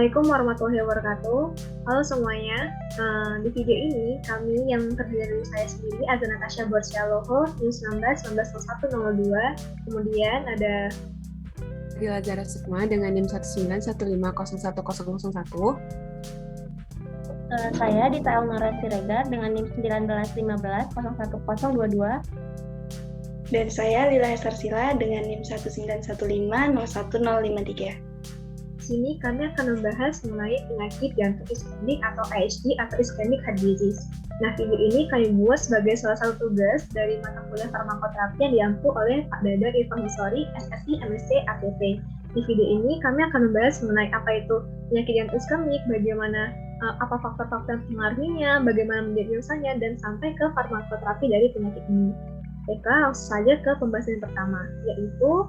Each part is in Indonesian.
Assalamualaikum warahmatullahi wabarakatuh. Halo semuanya. Di video ini kami yang terdiri dari saya sendiri, Azza Natasha Borsyaloho, NIM 19 Kemudian ada Gila Zara Sukma dengan NIM 191501001. Saya Dita Elnora Siregar dengan NIM 1915101022. Dan saya Lila Hesarsila dengan NIM 191501053. Di sini kami akan membahas mengenai penyakit jantung iskemik atau IHD atau ischemic heart disease. Nah, video ini kami buat sebagai salah satu tugas dari mata kuliah farmakoterapi yang diampu oleh Pak Dadar Irfan Husori, SSI, MSc, APP. Di video ini kami akan membahas mengenai apa itu penyakit jantung iskemik, bagaimana apa faktor-faktor yang mempengaruhinya, bagaimana mendiagnosanya, dan sampai ke farmakoterapi dari penyakit ini. Baiklah, langsung saja ke pembahasan yang pertama, yaitu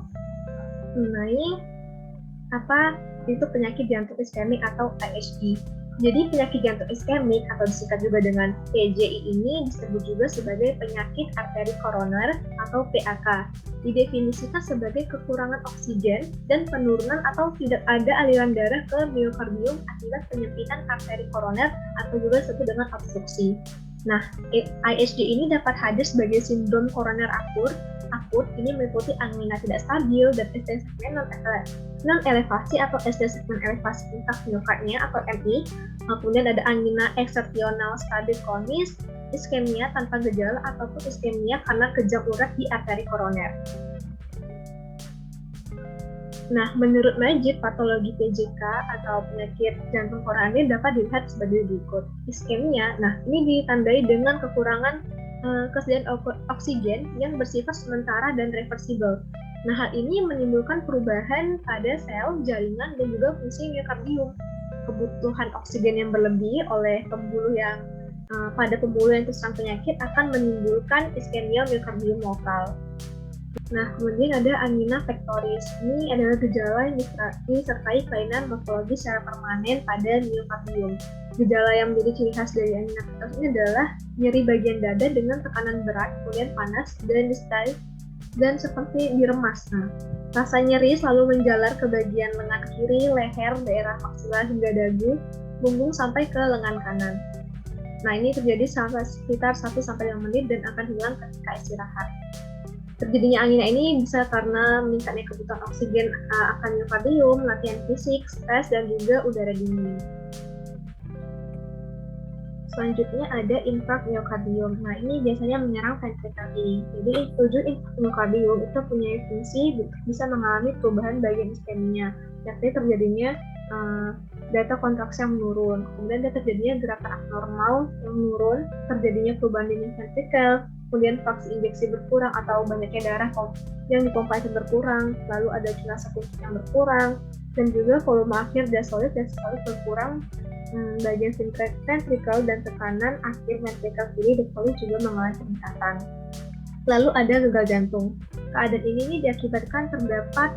mengenai apa itu penyakit jantung iskemik atau IHD. Jadi penyakit jantung iskemik atau disingkat juga dengan PJI ini disebut juga sebagai penyakit arteri koroner atau PAK. Didefinisikan sebagai kekurangan oksigen dan penurunan atau tidak ada aliran darah ke miokardium akibat penyempitan arteri koroner atau juga disebut dengan obstruksi. Nah, IHD ini dapat hadir sebagai sindrom koroner akut. Ini meliputi angina tidak stabil dan SD segmen non-elevasi atau SD segmen elevasi puncak miokardnya atau MI. Kemudian ada angina eksersional stabil kronis, iskemia tanpa gejala ataupun iskemia karena kejang urat di arteri koroner. Nah, menurut Majid, patologi PJK atau penyakit jantung koroner ini dapat dilihat sebagai berikut. Iskemia, nah ini ditandai dengan kekurangan kesediaan oksigen yang bersifat sementara dan reversibel. Nah, hal ini menimbulkan perubahan pada sel, jaringan, dan juga fungsi miokardium. Kebutuhan oksigen yang berlebih oleh pembuluh yang pada pembuluh yang terserang penyakit akan menimbulkan iskemia miokardium lokal. Nah, kemudian ada angina pectoris. Ini adalah gejala yang disertai kelainan morfologi secara permanen pada miokardium. Gejala yang menjadi ciri khas dari angina pectoris ini adalah nyeri bagian dada dengan tekanan berat, kemudian panas, dan disertai dan seperti diremas. Nah, rasa nyeri selalu menjalar ke bagian lengan kiri, leher, daerah maksimal hingga dagu, punggung sampai ke lengan kanan. Nah, ini terjadi sekitar 1-5 menit dan akan hilang ketika istirahat. Terjadinya angina ini bisa karena meningkatnya kebutuhan oksigen akan miokardium, latihan fisik, stres, dan juga udara dingin. Selanjutnya ada infark miokardium. Nah, ini biasanya menyerang ventrikel ini. Jadi, tujuan infark miokardium itu punya fungsi bisa mengalami perubahan bagian iskemia, yakni terjadinya data kontraksi yang menurun, kemudian terjadinya gerakan abnormal yang menurun, terjadinya perubahan dinding ventrikel, kemudian fraksi injeksi berkurang atau banyaknya darah yang dipompa itu berkurang, lalu ada cilasa kuncung yang berkurang, dan juga volume akhir diastolit dan sistolit berkurang. Bagian ventrikel dan tekanan akhir ventrikel kiri diastolit juga mengalami peningkatan. Lalu ada gagal jantung. Keadaan ini diakibatkan terdapat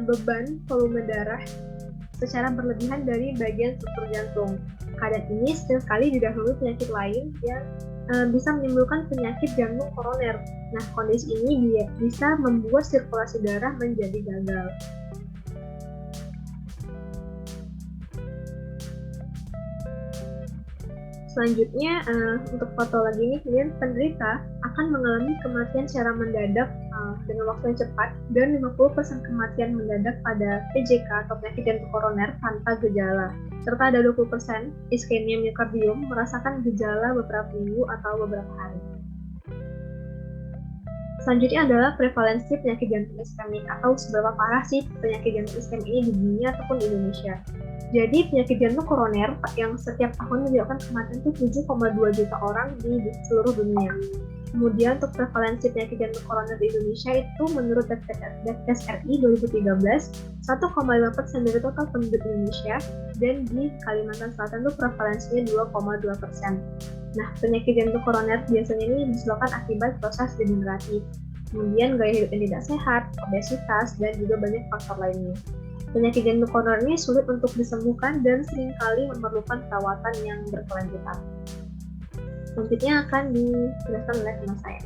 beban volume darah secara berlebihan dari bagian struktur jantung. Keadaan ini sering kali didahului penyakit lain yang bisa menimbulkan penyakit jantung koroner. Nah, kondisi ini bisa membuat sirkulasi darah menjadi gagal. Selanjutnya, untuk patologi ini, kemudian penderita akan mengalami kematian secara mendadak dengan waktu yang cepat, dan 50% kematian mendadak pada PJK atau penyakit jantung koroner tanpa gejala. Serta ada 20% iskemia miokardium merasakan gejala beberapa minggu atau beberapa hari. Selanjutnya adalah prevalensi penyakit jantung iskemik atau seberapa parah sih penyakit jantung iskemik ini di dunia ataupun di Indonesia. Jadi penyakit jantung koroner yang setiap tahun menyebabkan kematian itu 7,2 juta orang di seluruh dunia. Kemudian untuk prevalensi penyakit jantung koroner di Indonesia itu menurut Daftar RI 2013, 1,5% dari total penduduk Indonesia, dan di Kalimantan Selatan itu prevalensinya 2,2%. Nah, penyakit jantung koroner biasanya ini disebabkan akibat proses degeneratif, kemudian gaya hidup yang tidak sehat, obesitas, dan juga banyak faktor lainnya. Penyakit jantung koroner ini sulit untuk disembuhkan dan seringkali memerlukan perawatan yang berkelanjutan. Selanjutnya akan dijelaskan oleh teman saya.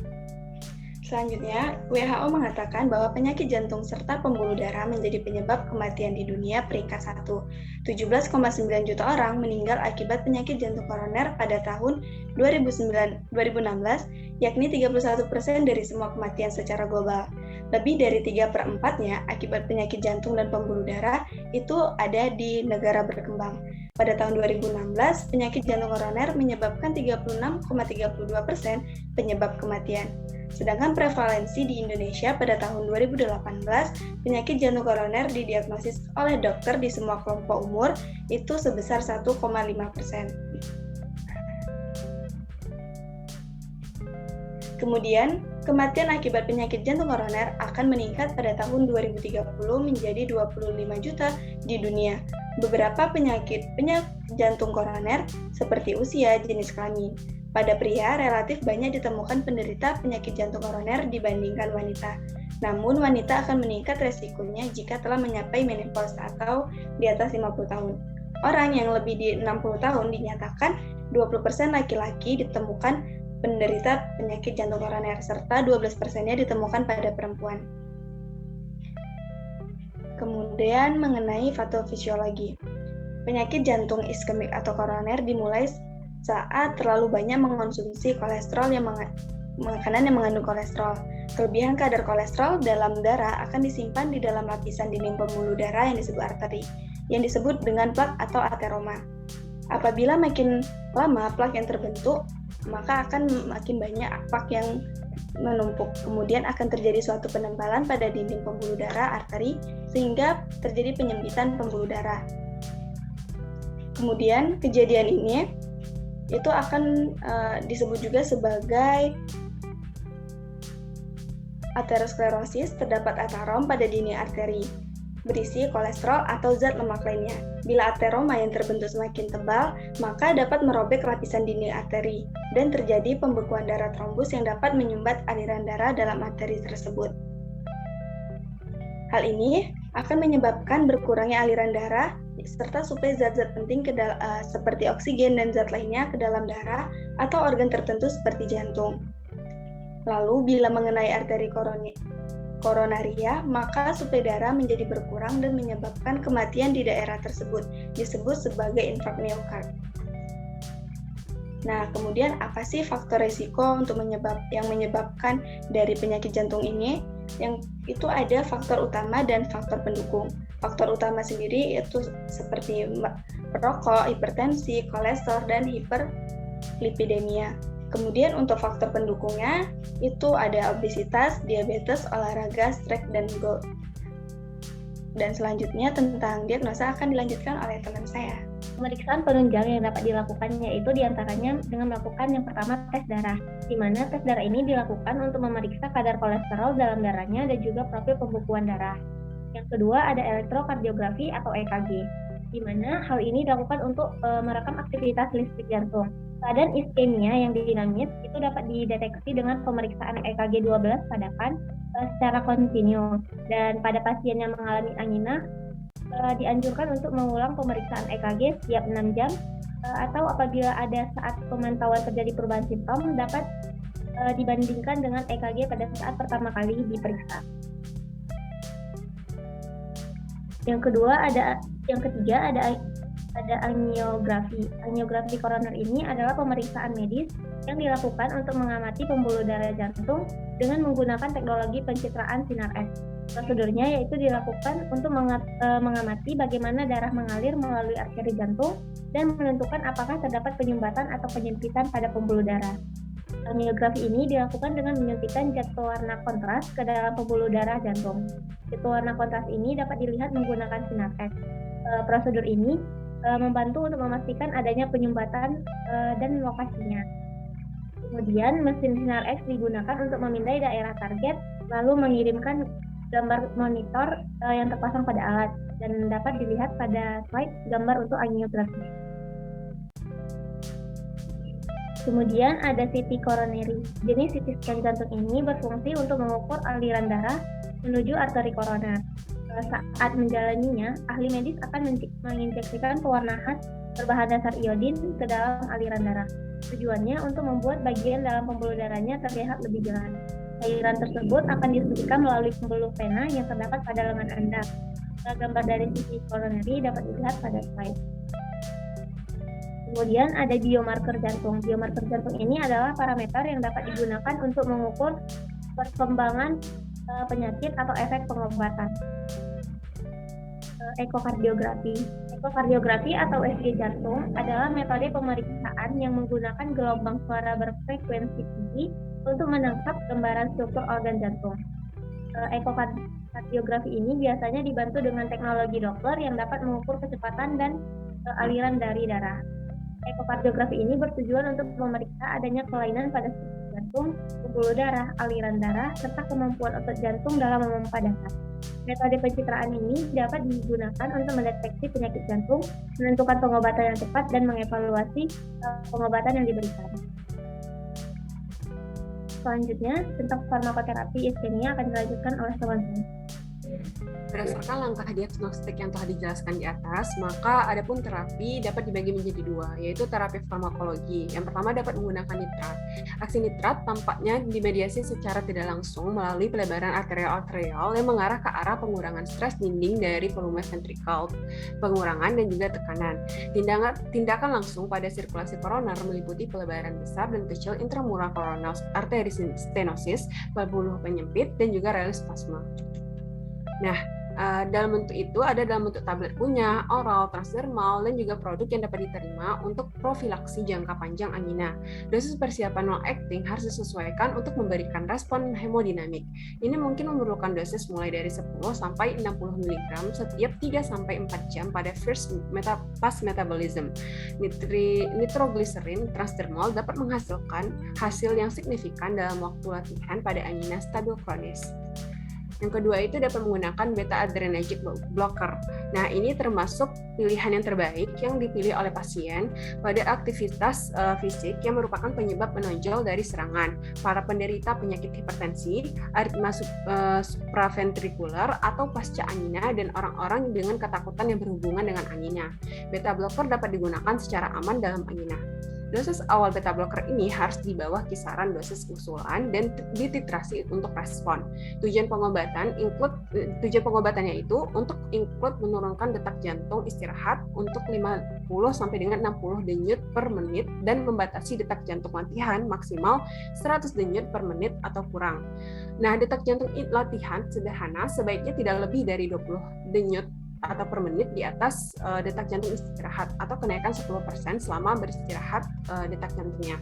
Selanjutnya, WHO mengatakan bahwa penyakit jantung serta pembuluh darah menjadi penyebab kematian di dunia peringkat 1. 17,9 juta orang meninggal akibat penyakit jantung koroner pada tahun 2016, yakni 31% dari semua kematian secara global. Lebih dari 3/4-nya akibat penyakit jantung dan pembuluh darah itu ada di negara berkembang. Pada tahun 2016, penyakit jantung koroner menyebabkan 36,32% penyebab kematian. Sedangkan prevalensi di Indonesia pada tahun 2018, penyakit jantung koroner didiagnosis oleh dokter di semua kelompok umur itu sebesar 1,5%. Kemudian, kematian akibat penyakit jantung koroner akan meningkat pada tahun 2030 menjadi 25 juta di dunia. Beberapa penyakit jantung koroner seperti usia, jenis kelamin. Pada pria, relatif banyak ditemukan penderita penyakit jantung koroner dibandingkan wanita. Namun, wanita akan meningkat resikonya jika telah mencapai menopause atau di atas 50 tahun. Orang yang lebih di 60 tahun dinyatakan 20% laki-laki ditemukan penderita penyakit jantung koroner, serta 12%-nya ditemukan pada perempuan. Kemudian mengenai patofisiologi. Penyakit jantung iskemik atau koroner dimulai saat terlalu banyak mengonsumsi kolesterol makanan yang mengandung kolesterol. Kelebihan kadar kolesterol dalam darah akan disimpan di dalam lapisan dinding pembuluh darah yang disebut arteri, yang disebut dengan plak atau ateroma. Apabila makin lama plak yang terbentuk, maka akan makin banyak plak yang menumpuk. Kemudian akan terjadi suatu penebalan pada dinding pembuluh darah arteri sehingga terjadi penyempitan pembuluh darah. Kemudian kejadian ini itu akan disebut juga sebagai aterosklerosis. Terdapat aterom pada dinding arteri berisi kolesterol atau zat lemak lainnya. Bila ateroma yang terbentuk semakin tebal, maka dapat merobek lapisan dinding arteri dan terjadi pembekuan darah trombus yang dapat menyumbat aliran darah dalam arteri tersebut. Hal ini akan menyebabkan berkurangnya aliran darah serta suplai zat-zat penting seperti oksigen dan zat lainnya ke dalam darah atau organ tertentu seperti jantung. Lalu bila mengenai arteri koronaria, maka suplai darah menjadi berkurang dan menyebabkan kematian di daerah tersebut, disebut sebagai infark miokard. Nah, kemudian apa sih faktor risiko untuk yang menyebabkan dari penyakit jantung ini? Yang itu ada faktor utama dan faktor pendukung. Faktor utama sendiri itu seperti perokok, hipertensi, kolesterol, dan hiperlipidemia. Kemudian untuk faktor pendukungnya itu ada obesitas, diabetes, olahraga, stres, dan gout. Dan selanjutnya tentang diagnosa akan dilanjutkan oleh teman saya. Pemeriksaan penunjang yang dapat dilakukan yaitu diantaranya dengan melakukan yang pertama tes darah, di mana tes darah ini dilakukan untuk memeriksa kadar kolesterol dalam darahnya dan juga profil pembekuan darah. Yang kedua ada elektrokardiografi atau EKG, di mana hal ini dilakukan untuk merekam aktivitas listrik jantung. Keadaan iskemia yang dinamis itu dapat dideteksi dengan pemeriksaan EKG 12 padakan secara kontinu, dan pada pasien yang mengalami angina dianjurkan untuk mengulang pemeriksaan EKG setiap 6 jam atau apabila ada saat pemantauan terjadi perubahan simptom dapat dibandingkan dengan EKG pada saat pertama kali diperiksa. Yang ketiga ada angiografi. Angiografi koroner ini adalah pemeriksaan medis yang dilakukan untuk mengamati pembuluh darah jantung dengan menggunakan teknologi pencitraan sinar X. Prosedurnya yaitu dilakukan untuk mengamati bagaimana darah mengalir melalui arteri jantung dan menentukan apakah terdapat penyumbatan atau penyempitan pada pembuluh darah. Angiografi ini dilakukan dengan menyuntikkan zat pewarna kontras ke dalam pembuluh darah jantung. Zat pewarna kontras ini dapat dilihat menggunakan sinar X. Prosedur ini membantu untuk memastikan adanya penyumbatan dan lokasinya. Kemudian mesin sinar X digunakan untuk memindai daerah target lalu mengirimkan gambar monitor yang terpasang pada alat dan dapat dilihat pada slide gambar untuk angiografi. Kemudian ada CT coronary. Jenis CT scan jantung ini berfungsi untuk mengukur aliran darah menuju arteri koroner. Saat menjalaninya, ahli medis akan menginjeksikan pewarna khas berbahan dasar iodin ke dalam aliran darah. Tujuannya untuk membuat bagian dalam pembuluh darahnya terlihat lebih jelas. Cairan tersebut akan disuntikan melalui pembuluh vena yang terdapat pada lengan Anda. Gambar dari sisi koroneri dapat dilihat pada slide. Kemudian ada biomarker jantung. Biomarker jantung ini adalah parameter yang dapat digunakan untuk mengukur perkembangan penyakit atau efek pengobatan. Ekokardiografi. Ekokardiografi atau EKG jantung adalah metode pemeriksaan yang menggunakan gelombang suara berfrekuensi tinggi untuk menangkap gambaran struktur organ jantung. Ekokardiografi ini biasanya dibantu dengan teknologi Doppler yang dapat mengukur kecepatan dan aliran dari darah. Ekokardiografi ini bertujuan untuk memeriksa adanya kelainan pada struktur jantung, pembuluh darah, aliran darah, serta kemampuan otot jantung dalam memompa darah. Metode pencitraan ini dapat digunakan untuk mendeteksi penyakit jantung, menentukan pengobatan yang tepat, dan mengevaluasi pengobatan yang diberikan. Selanjutnya, tentang farmakoterapi iskemia akan dilanjutkan oleh teman-teman. Berdasarkan langkah diagnostik yang telah dijelaskan di atas, maka adapun terapi dapat dibagi menjadi dua, yaitu terapi farmakologi. Yang pertama dapat menggunakan nitrat. Aksi nitrat tampaknya dimediasi secara tidak langsung melalui pelebaran arterial yang mengarah ke arah pengurangan stres dinding dari volume ventricle, pengurangan dan juga tekanan. Tindakan langsung pada sirkulasi koroner meliputi pelebaran besar dan kecil intramural coronal artery stenosis, pembuluh penyempit, dan juga relais plasma. Nah, dalam bentuk itu ada dalam bentuk tablet kunyah, oral, transdermal, dan juga produk yang dapat diterima untuk profilaksi jangka panjang angina. Dosis persiapan long-acting harus disesuaikan untuk memberikan respon hemodinamik. Ini mungkin memerlukan dosis mulai dari 10 sampai 60 mg setiap 3 sampai 4 jam pada first pass metabolism. Nitroglycerin transdermal dapat menghasilkan hasil yang signifikan dalam waktu latihan pada angina stabil kronis. Yang kedua itu dapat menggunakan beta-adrenergic blocker. Nah, ini termasuk pilihan yang terbaik yang dipilih oleh pasien pada aktivitas fisik yang merupakan penyebab menonjol dari serangan, para penderita penyakit hipertensi, aritma supraventrikular atau pasca angina, dan orang-orang dengan ketakutan yang berhubungan dengan angina. Beta blocker dapat digunakan secara aman dalam angina. Dosis awal beta blocker ini harus di bawah kisaran dosis usulan dan dititrasi untuk respon. Tujuan pengobatannya itu untuk menurunkan detak jantung istirahat untuk 50 sampai dengan 60 denyut per menit dan membatasi detak jantung latihan maksimal 100 denyut per menit atau kurang. Nah, detak jantung latihan sederhana sebaiknya tidak lebih dari 20 denyut atau per menit di atas detak jantung istirahat atau kenaikan 10% selama beristirahat detak jantungnya.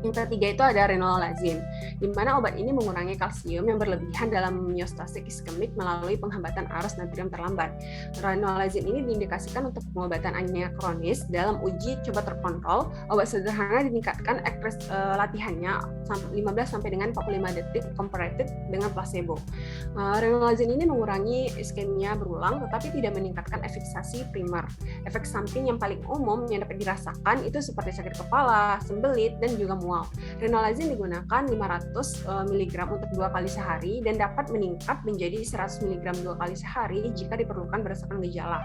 Yang ketiga itu ada renolazine, di mana obat ini mengurangi kalsium yang berlebihan dalam myostatik iskemik melalui penghambatan arus natrium terlambat. Renolazine ini diindikasikan untuk pengobatan anemia kronis dalam uji coba terkontrol. Obat sederhana ditingkatkan latihannya 15 sampai dengan 45 detik comparated dengan placebo. Renolazine ini mengurangi iskemia berulang tetapi tidak meningkatkan efiksasi primer. Efek samping yang paling umum yang dapat dirasakan itu seperti sakit kepala, sembelit, dan juga mual. Renolazine digunakan 500 mg untuk 2 kali sehari dan dapat meningkat menjadi 100 mg 2 kali sehari jika diperlukan berdasarkan gejala.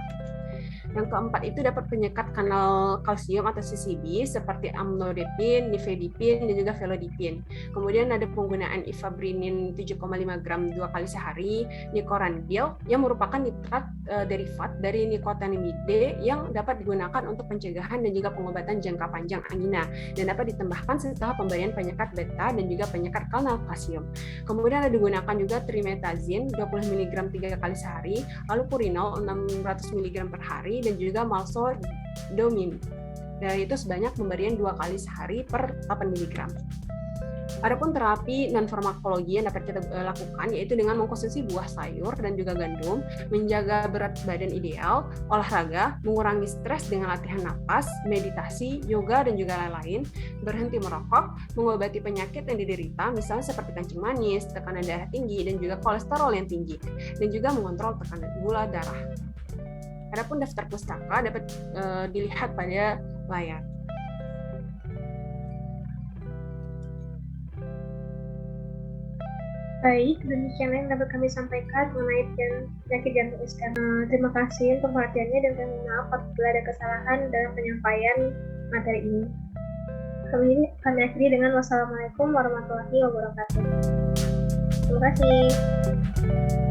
Yang keempat itu dapat penyekat kanal kalsium atau CCB seperti amlodipin, nifedipin, dan juga velodipin. Kemudian ada penggunaan ifabrinin 7,5 gram 2 kali sehari, nicorandil yang merupakan nitrat derivat dari nicotinamide yang dapat digunakan untuk pencegahan dan juga pengobatan jangka panjang angina dan dapat ditambahkan setelah pemberian penyekat beta dan juga penyekat kanal kalsium. Kemudian ada digunakan juga trimetazin 20 mg 3 kali sehari, lalu purinol 600 mg per hari, dan juga malsodomin. Dan itu sebanyak pemberian 2 kali sehari per 8 mg. Adapun terapi non-farmakologi yang dapat kita lakukan yaitu dengan mengkonsumsi buah sayur dan juga gandum, menjaga berat badan ideal, olahraga, mengurangi stres dengan latihan napas, meditasi, yoga, dan juga lain-lain, berhenti merokok, mengobati penyakit yang diderita, misalnya seperti kencing manis, tekanan darah tinggi, dan juga kolesterol yang tinggi, dan juga mengontrol tekanan gula darah. Adapun daftar pustaka dapat dilihat pada layar. Baik, demikian yang dapat kami sampaikan mengenai penyakit jantung iskemik. Terima kasih untuk perhatiannya dan kami maaf apabila ada kesalahan dalam penyampaian materi ini. Kami akhiri dengan wassalamualaikum warahmatullahi wabarakatuh. Terima kasih.